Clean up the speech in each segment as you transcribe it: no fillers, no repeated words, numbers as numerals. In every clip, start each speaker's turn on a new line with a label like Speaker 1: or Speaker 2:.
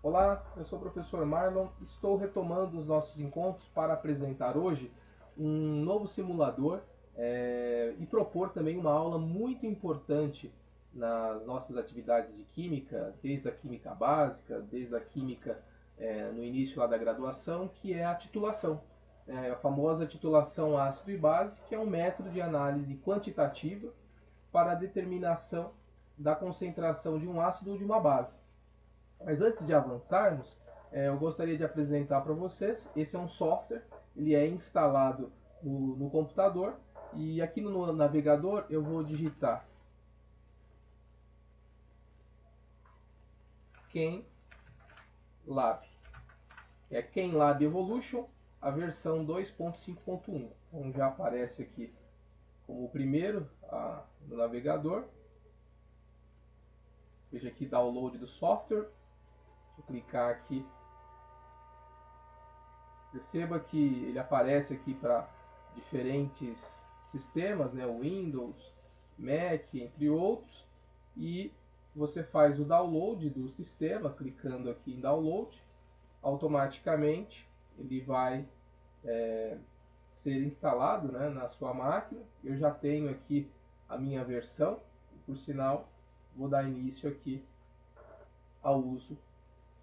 Speaker 1: Olá, eu sou o professor Marlon. Estou retomando os nossos encontros para apresentar hoje um novo simulador e propor também uma aula muito importante nas nossas atividades de química, desde a química básica, desde a química no início lá da graduação, que é a titulação. A famosa titulação ácido e base, que é um método de análise quantitativa para a determinação da concentração de um ácido ou de uma base. Mas antes de avançarmos, eu gostaria de apresentar para vocês. Esse é um software, ele é instalado no computador e aqui no navegador eu vou digitar ChemLab. É ChemLab Evolution, a versão 2.5.1. Então já aparece aqui como o primeiro no navegador. Veja aqui download do software. Deixa eu clicar aqui. Perceba que ele aparece aqui para diferentes sistemas, né? Windows, Mac, entre outros, e você faz o download do sistema, clicando aqui em download, automaticamente ele vai ser instalado, né, na sua máquina. Eu já tenho aqui a minha versão, e por sinal vou dar início aqui ao uso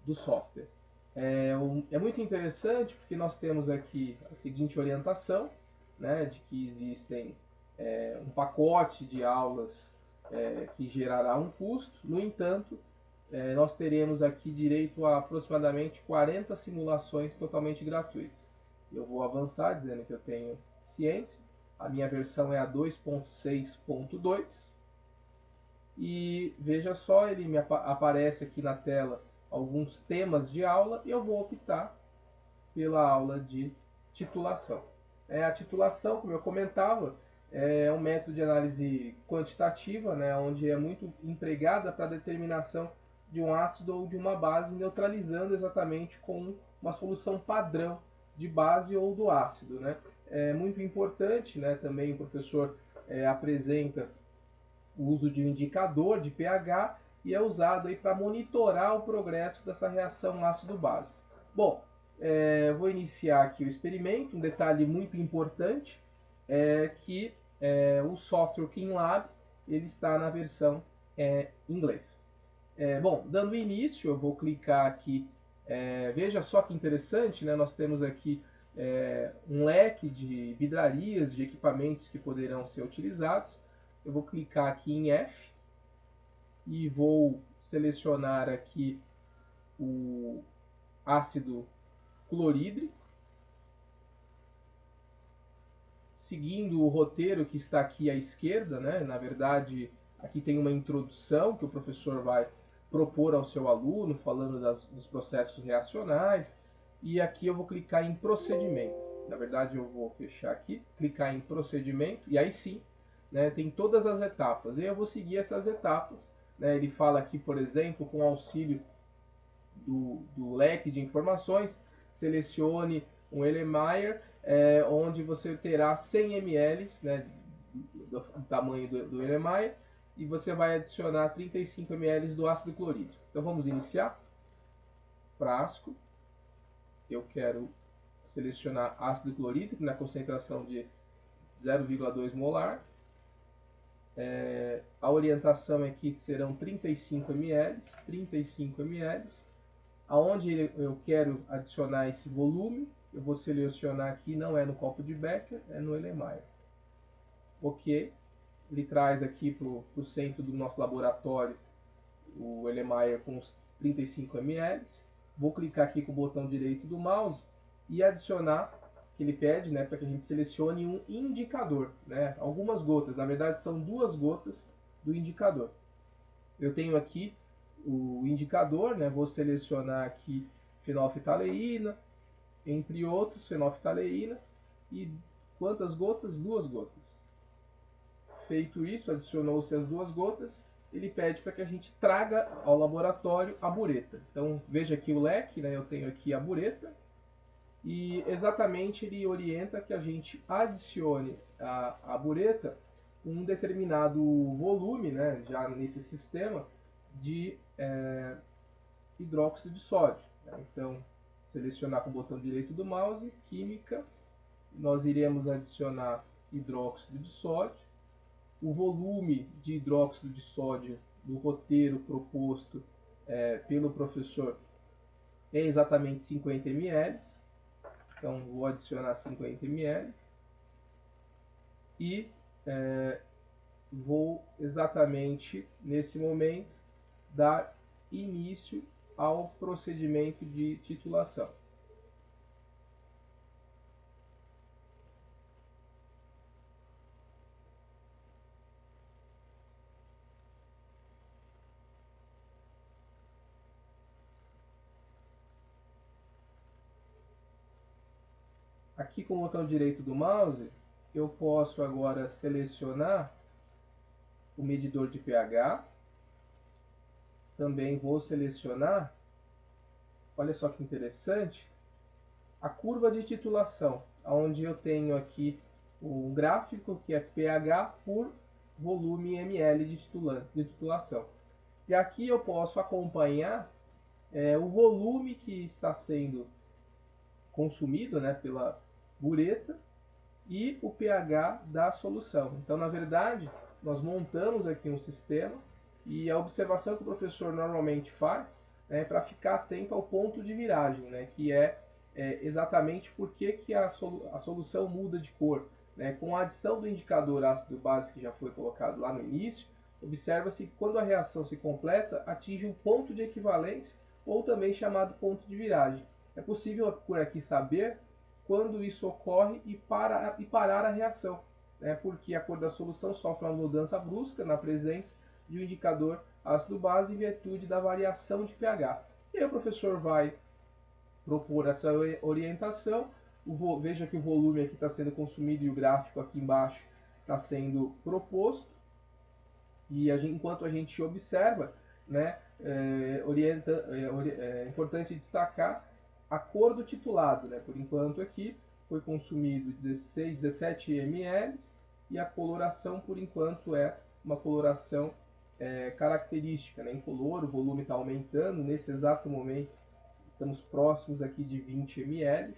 Speaker 1: do software. É muito interessante porque nós temos aqui a seguinte orientação, né, de que existem um pacote de aulas que gerará um custo. No entanto, nós teremos aqui direito a aproximadamente 40 simulações totalmente gratuitas. Eu vou avançar dizendo que eu tenho ciência. A minha versão é a 2.6.2 e veja só, ele me aparece aqui na tela alguns temas de aula e eu vou optar pela aula de titulação. A titulação, como eu comentava, é um método de análise quantitativa, né, onde é muito empregada para a determinação de um ácido ou de uma base, neutralizando exatamente com uma solução padrão de base ou do ácido. Né. É muito importante, né, também o professor apresenta o uso de um indicador de pH e é usado para monitorar o progresso dessa reação ácido-base. Bom, vou iniciar aqui o experimento. Um detalhe muito importante é que o software ChemLab ele está na versão inglês. Bom, dando início, eu vou clicar aqui. Veja só que interessante, né? Nós temos aqui um leque de vidrarias, de equipamentos que poderão ser utilizados. Eu vou clicar aqui em F e vou selecionar aqui o ácido clorídrico, seguindo o roteiro que está aqui à esquerda, né? Na verdade, aqui tem uma introdução que o professor vai propor ao seu aluno, falando dos processos reacionais, e aqui eu vou clicar em procedimento. Na verdade, eu vou fechar aqui, clicar em procedimento, e aí sim, né, tem todas as etapas. E eu vou seguir essas etapas. Né? Ele fala aqui, por exemplo, com auxílio do leque de informações, selecione um Erlenmeyer, onde você terá 100 ml, né, do tamanho do Erlenmeyer, e você vai adicionar 35 ml do ácido clorídrico. Então vamos iniciar. Frasco, eu quero selecionar ácido clorídrico na concentração de 0,2 molar. A orientação aqui serão 35 ml, 35 ml. Aonde eu quero adicionar esse volume, eu vou selecionar aqui, não é no copo de Becker, é no Erlenmeyer. Ok, ele traz aqui para o centro do nosso laboratório o Erlenmeyer com os 35 ml. Vou clicar aqui com o botão direito do mouse e adicionar, que ele pede, né, para que a gente selecione um indicador, né, algumas gotas, na verdade são 2 gotas do indicador. Eu tenho aqui o indicador, né, vou selecionar aqui fenolftaleína, entre outros, fenolftaleína, e quantas gotas? 2 gotas. Feito isso, adicionou-se as 2 gotas, ele pede para que a gente traga ao laboratório a bureta. Então veja aqui o leque, né, eu tenho aqui a bureta, e exatamente ele orienta que a gente adicione a bureta um determinado volume, né, já nesse sistema, de hidróxido de sódio. Então, selecionar com o botão direito do mouse, química, nós iremos adicionar hidróxido de sódio. O volume de hidróxido de sódio do roteiro proposto pelo professor é exatamente 50 ml. Então, vou adicionar 50 ml e vou exatamente nesse momento dar início ao procedimento de titulação. Aqui com o botão direito do mouse, eu posso agora selecionar o medidor de pH. Também vou selecionar, olha só que interessante, a curva de titulação, onde eu tenho aqui o gráfico que é pH por volume ml de titulação. E aqui eu posso acompanhar o volume que está sendo consumido, né, pela bureta e o pH da solução. Então, na verdade, nós montamos aqui um sistema e a observação que o professor normalmente faz é para ficar atento ao ponto de viragem, né, que é exatamente por que a solução muda de cor. Né? Com a adição do indicador ácido-base que já foi colocado lá no início, observa-se que quando a reação se completa, atinge um ponto de equivalência, ou também chamado ponto de viragem. É possível por aqui saber quando isso ocorre e parar a reação, né? Porque a cor da solução sofre uma mudança brusca na presença de um indicador ácido-base em virtude da variação de pH. E aí o professor vai propor essa orientação. Veja que o volume aqui está sendo consumido e o gráfico aqui embaixo está sendo proposto. E enquanto a gente observa, né, é importante destacar a cor do titulado. Né? Por enquanto aqui foi consumido 17 ml e a coloração por enquanto é uma coloração característica, né? Incolor. O volume está aumentando, nesse exato momento estamos próximos aqui de 20 ml,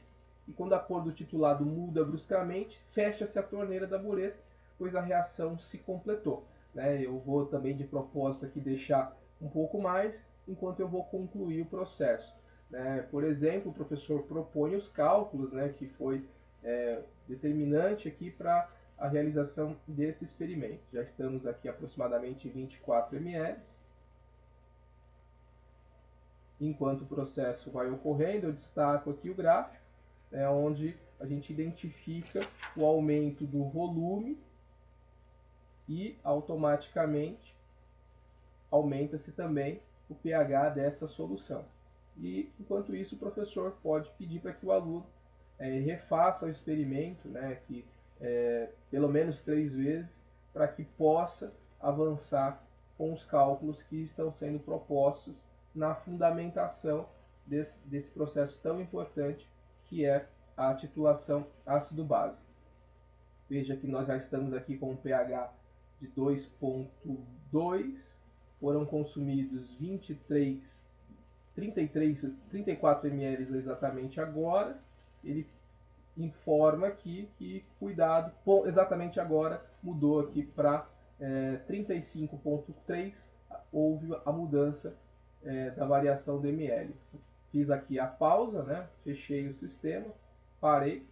Speaker 1: e quando a cor do titulado muda bruscamente, fecha-se a torneira da bureta, pois a reação se completou. Né? Eu vou também de propósito aqui deixar um pouco mais, enquanto eu vou concluir o processo. Né? Por exemplo, o professor propõe os cálculos, né, que foi determinante aqui para a realização desse experimento. Já estamos aqui aproximadamente 24 ml. Enquanto o processo vai ocorrendo, eu destaco aqui o gráfico, onde a gente identifica o aumento do volume e automaticamente aumenta-se também o pH dessa solução. E enquanto isso, o professor pode pedir para que o aluno refaça o experimento, né, pelo menos 3 vezes, para que possa avançar com os cálculos que estão sendo propostos na fundamentação desse processo tão importante que é a titulação ácido-base. Veja que nós já estamos aqui com um pH de 2,2, foram consumidos 34 ml exatamente agora. Ele informa aqui que, cuidado, exatamente agora mudou aqui para 35,3, houve a mudança da variação do ml. Fiz aqui a pausa, né? Fechei o sistema, parei,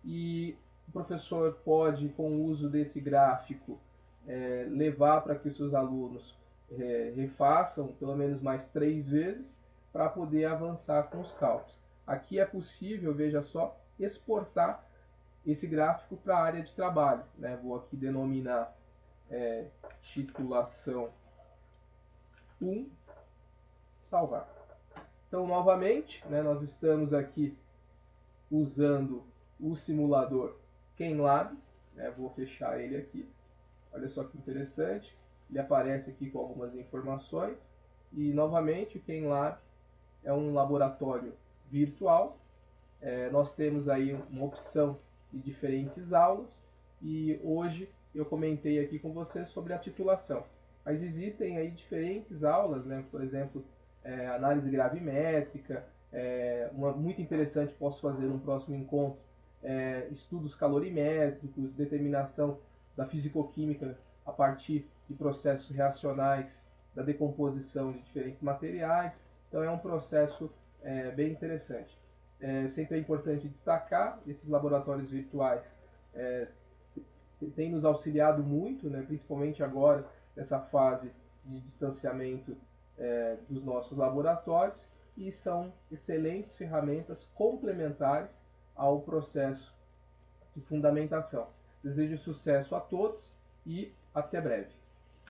Speaker 1: e o professor pode, com o uso desse gráfico, levar para que os seus alunos refaçam pelo menos mais 3 vezes para poder avançar com os cálculos. Aqui é possível, veja só, exportar esse gráfico para a área de trabalho. Né? Vou aqui denominar titulação 1, salvar. Então, novamente, né, nós estamos aqui usando o simulador Khenlab. Vou fechar ele aqui. Olha só que interessante. Ele aparece aqui com algumas informações. E, novamente, o Khenlab é um laboratório virtual. Nós temos aí uma opção de diferentes aulas. E hoje eu comentei aqui com você sobre a titulação. Mas existem aí diferentes aulas, né? Por exemplo, análise gravimétrica, muito interessante, posso fazer no próximo encontro, estudos calorimétricos, determinação da fisicoquímica a partir de processos reacionais da decomposição de diferentes materiais. Então é um processo bem interessante. Sempre é importante destacar, esses laboratórios virtuais têm nos auxiliado muito, né, principalmente agora nessa fase de distanciamento dos nossos laboratórios, e são excelentes ferramentas complementares ao processo de fundamentação. Desejo sucesso a todos e até breve.